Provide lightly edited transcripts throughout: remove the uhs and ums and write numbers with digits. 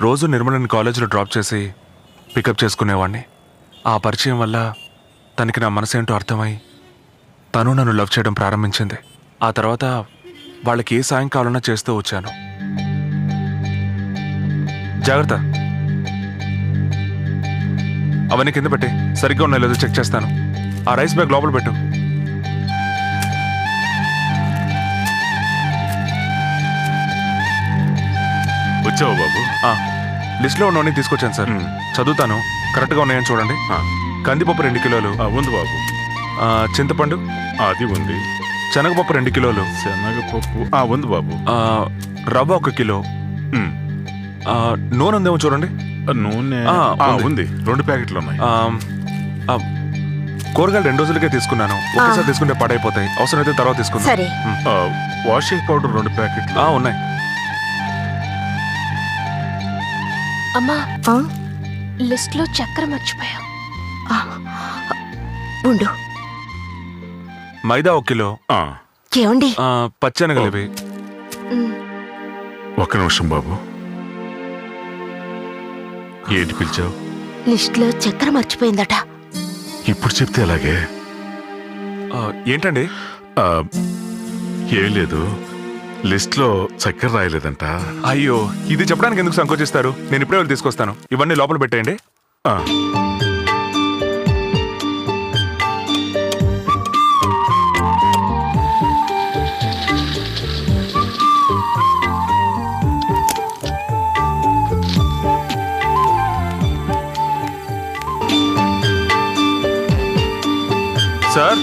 రోజు నిర్మలని కాలేజీలో డ్రాప్ చేసి పికప్ చేసుకునేవాడిని. ఆ పరిచయం వల్ల తనకి నా మనసేంటో అర్థమై తను నన్ను లవ్ చేయడం ప్రారంభించింది. ఆ తర్వాత వాళ్ళకి ఏ సాయం కావాలన్నా చేస్తూ వచ్చాను. జాగ్రత్త, అవన్నీ కింద పెట్టి సరిగ్గా ఉన్నాయో లేదో చెక్ చేస్తాను. ఆ రైస్ బ్యాగ్ లోపల పెట్టు. వచ్చావా బాబు? లిస్ట్లో ఉన్నవన్నీ తీసుకొచ్చాను సార్. చదువుతాను, కరెక్ట్గా ఉన్నాయని చూడండి. కందిపప్పు 2 కిలోలు ఉంది బాబు. చింతపండు అది ఉంది. శనగపప్పు 2 కిలోలు శనగపప్పు ఉంది బాబు. రవ్వ 1 కిలో. నూనె ఉందేమో చూడండి. నూనె ఉంది, 2 ప్యాకెట్లు ఉన్నాయి. కూరగాయలు 2 రోజులకే తీసుకున్నాను. ఒకేసారి తీసుకుంటే పాడైపోతాయి. అవసరమైతే తర్వాత తీసుకుందాం. సరే. వాషింగ్ పౌడర్ 2 ప్యాకెట్లు ఉన్నాయి. అమ్మా, లిస్ట్ లో చక్కెర మర్చిపోయా. ఉండు. మైదా 1 కిలో. ఏమండి? పచ్చెనగలు ఇవి. ఒక్క నిమిషం బాబు. ఏంటి పిలిచావు? లిస్ట్ లో చక్కెర మర్చిపోయిందట. ఇప్పుడు చెప్తే అలాగే. ఏంటండి? ఏం లేదు, లిస్ట్ లో చక్కెర రాయలేదంట. అయ్యో, ఇది చెప్పడానికి ఎందుకు సంకోచిస్తారు? నేను ఇప్పుడే వెళ్ళి తీసుకొస్తాను. ఇవన్నీ లోపల పెట్టేయండి. సార్,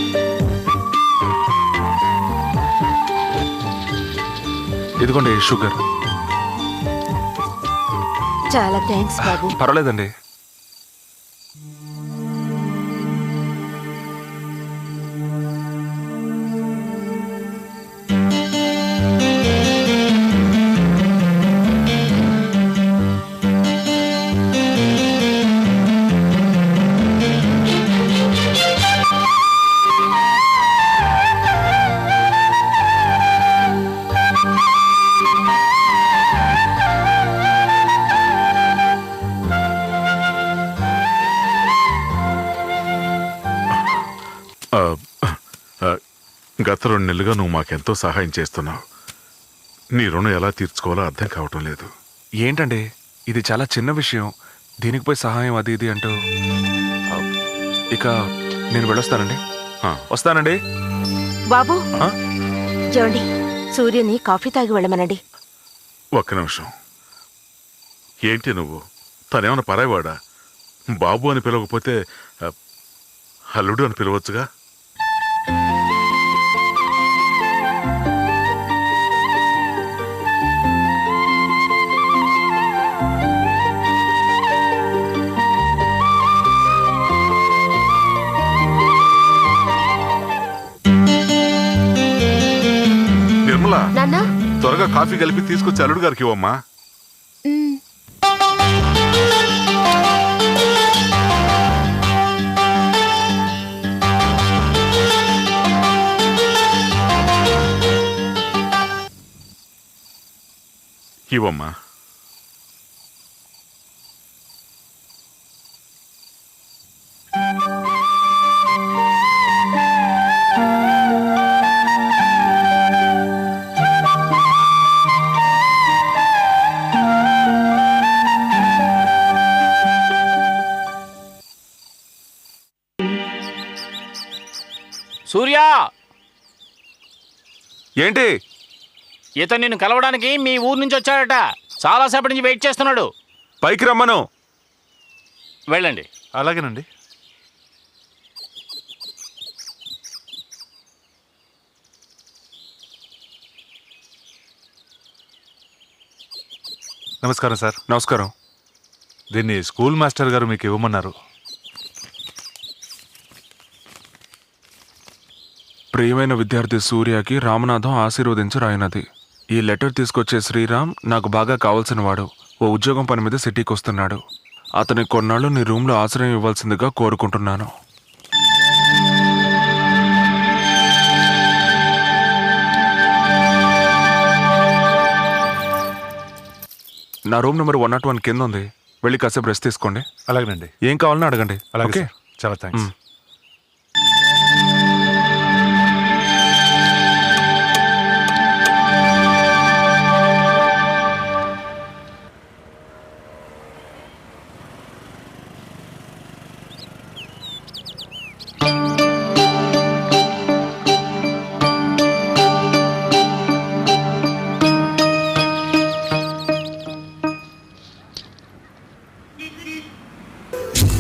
ఇదిగోండి షుగర్. చాలా థ్యాంక్స్ బాబు. పర్వాలేదండి. గత 2 నెలలుగా నువ్వు మాకెంతో సహాయం చేస్తున్నావు. నీ రుణం ఎలా తీర్చుకోవాలో అర్థం కావటం లేదు. ఏంటండి, ఇది చాలా చిన్న విషయం. దీనికి పోయి సహాయం అది ఇది అంటూ. ఇక నేను వెళ్ళొస్తానండి. వస్తానండి. బాబు, ఏమండి, సూర్యని కాఫీ తాగి వెళ్ళమనండి. ఒక్క నిమిషం. ఏంటి నువ్వు? తనేమన్నా పరాయివాడా? బాబు అని పిలవకపోతే అల్లుడు అని పిలవచ్చుగా. నిర్మలా, త్వరగా కాఫీ కలిపి తీసుకొచ్చి అల్లుడు గారికి ఇవ్వమ్మా. ఇవ్వమ్మా. సూర్యా, ఏంటి? ఇతను నిన్ను కలవడానికి మీ ఊరు నుంచి వచ్చాడట. చాలాసేపటి నుంచి వెయిట్ చేస్తున్నాడు. పైకి రమ్మను. వెళ్ళండి. అలాగేనండి. నమస్కారం సార్. నమస్కారం. దీన్ని స్కూల్ మాస్టర్ గారు మీకు ఇవ్వమన్నారు. ప్రియమైన విద్యార్థి సూర్యకి రామనాథం ఆశీర్వదించి రాయినది. ఈ లెటర్ తీసుకొచ్చే శ్రీరామ్ నాకు బాగా కావాల్సిన వాడు. ఓ ఉద్యోగం పని మీద సిటీకి వస్తున్నాడు. అతనికి కొన్నాళ్ళు నీ రూమ్లో ఆశ్రయం ఇవ్వాల్సిందిగా కోరుకుంటున్నాను. నా రూమ్ నెంబర్ 101 కింద ఉంది. వెళ్ళి కాసేపు రెస్ట్ తీసుకోండి. అలాగేనండి. ఏం కావాలన్నా అడగండి. అలాగే ఓకే సార్. చాలా థ్యాంక్స్.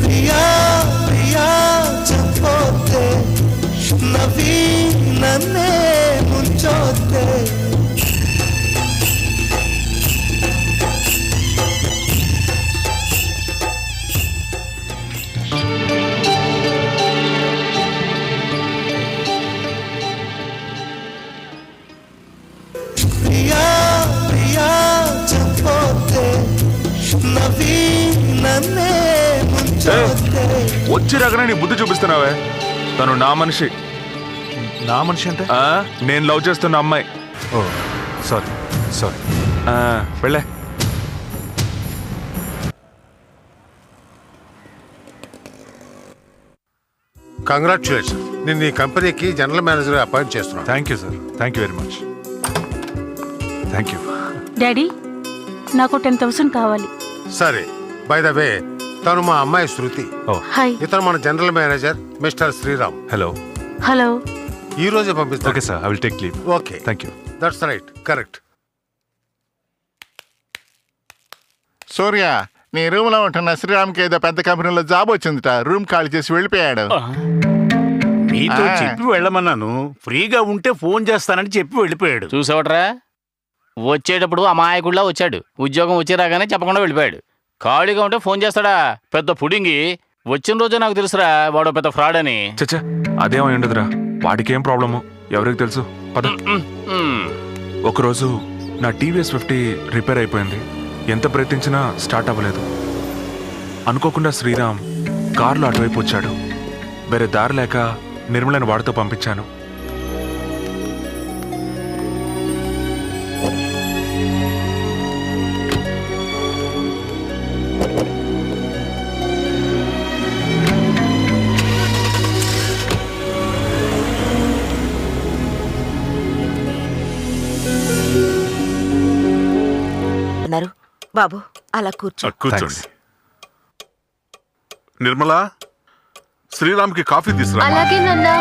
ప్రియా ప్రియా చెప్పొద్దే నవ్వి నన్నే ముంచొద్దే ప్రియా ప్రియా చెప్పొద్దే నవ్వి నన్నే ముంచొద్దే వచ్చి రాగానే నీ బుద్ధి చూపిస్తున్నావే. తను నా మనిషి. నా మనిషి అంటే? నేను లవ్ చేస్తున్న అమ్మాయి. ఓ సారీ సారీ. వెళ్ళే. కంగ్రాచులేషన్, నేను ఈ కంపెనీకి జనరల్ మేనేజర్ అపాయింట్ చేస్తున్నాను. Thank you sir. Thank you very much. Thank you. Daddy నాకు 10,000 కావాలి. సరే, బై ద వే తను మా అమ్మాయి శృతి. ఓ హాయ్. ఇతను మన general manager mister Sriram. Hello. Hello. ఈ రోజే పంపిస్తాను. Okay sir, I will take leave. Okay, thank you. That's right, correct. Surya, నీ రూమ్ లో ఉంటున్న శ్రీరామ్కి ఏదో పెద్ద కంపెనీలో జాబ్ వచ్చిందిట. రూమ్ ఖాళీ చేసి వెళ్ళిపోయాడు. మీతో చెప్పి వెళ్ళమన్నాను. ఫ్రీగా ఉంటే ఫోన్ చేస్తానని చెప్పి వెళ్ళిపోయాడు. చూసావట్రా, వచ్చేటప్పుడు అమాయకుడిలా వచ్చాడు. ఉద్యోగం వచ్చి రాగానే చెప్పకుండా వెళ్ళిపోయాడు. ఖాళీగా ఉంటే ఫోన్ చేస్తాడా? పెద్ద పుడింగి. వచ్చిన రోజే నాకు తెలుసురా వాడు పెద్ద ఫ్రాడ్ అని. చచ్చా, అదేమై ఉండదురా. వాడికేం ప్రాబ్లము ఎవరికి తెలుసు. పద. ఒకరోజు నా టీవీఎస్ 50 రిపేర్ అయిపోయింది. ఎంత ప్రయత్నించినా స్టార్ట్ అవ్వలేదు. అనుకోకుండా శ్రీరామ్ కారులో అటువైపు వచ్చాడు. వేరే దారి లేక నిర్మలని వాడితో పంపించాను. బాబు అలా కూర్చో. కూర్చోండి. నిర్మలా, శ్రీరామ్కి కాఫీ తీసురా. అలాగే నాన్నా.